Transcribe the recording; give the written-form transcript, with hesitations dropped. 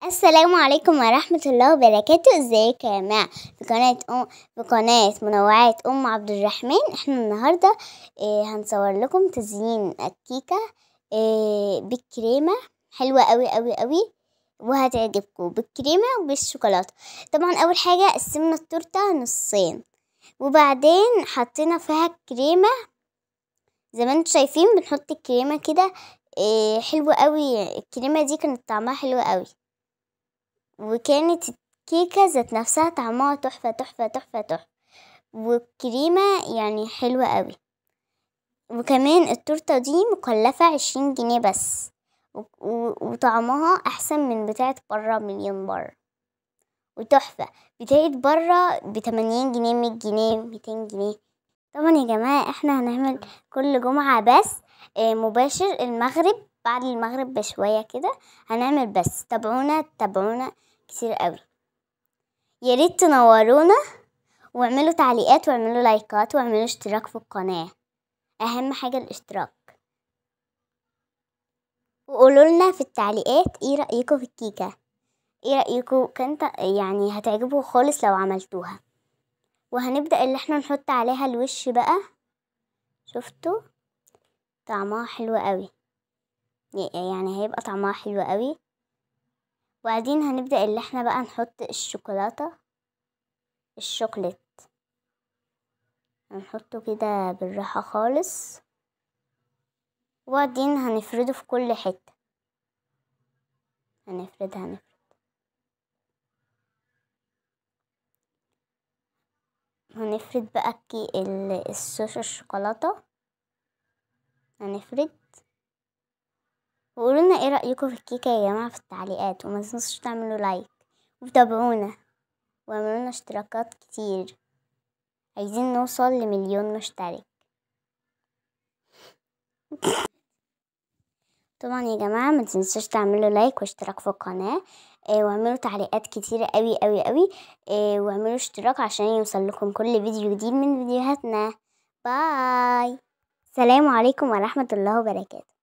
السلام عليكم ورحمة الله وبركاته. ازيكم يا جماعة في قناة منوعات عبد الرحمن. احنا النهاردة هنصور لكم تزيين الكيكة بالكريمة. حلوة قوي قوي قوي وهتعجبكم بالكريمة وبالشوكولاتة. طبعا اول حاجة قسمنا التورتة نصين وبعدين حطينا فيها الكريمة زي ما انتم شايفين. بنحط الكريمة كده حلوة قوي. الكريمة دي كانت طعمها حلو قوي وكانت الكيكة ذات نفسها طعمها تحفة تحفة تحفة تحفة والكريمة يعني حلوة قوي. وكمان التورتة دي مكلفة 20 جنيه بس وطعمها احسن من بتاعة برا مليون برا وتحفة. بتاعة برا ب80 جنيه 100 جنيه 200 جنيه. طبعا يا جماعة احنا هنعمل كل جمعة بس مباشر المغرب، بعد المغرب بشوية كده هنعمل. بس تابعونا كتير قوي. يا ريت تنورونا واعملوا تعليقات واعملوا لايكات واعملوا اشتراك في القناة. اهم حاجة الاشتراك. وقولوا لنا في التعليقات ايه رأيكم في الكيكة، ايه رأيكم كانت يعني هتعجبكم خالص لو عملتوها. وهنبدأ اللي احنا نحط عليها الوش بقى. شفتوا طعمها حلو قوي، يعني هيبقى طعمها حلو قوي. وبعدين هنبدأ اللي احنا بقى نحط الشوكولات هنحطه كده بالراحة خالص. وبعدين هنفرده في كل حتة. هنفرد بقى الصوص الشوكولاتة. هنفرد. وقولولنا ايه رأيكم في الكيكة يا جماعة في التعليقات. وما تنسوش تعملوا لايك وتابعونا واعملولنا اشتراكات كتير. عايزين نوصل ل1,000,000 مشترك. طبعا يا جماعة ما تنسوش تعملوا لايك واشتراك في القناة واعملوا تعليقات كتيرة قوي قوي قوي واعملوا اشتراك عشان يوصل لكم كل فيديو جديد من فيديوهاتنا. باي. السلام عليكم ورحمة الله وبركاته.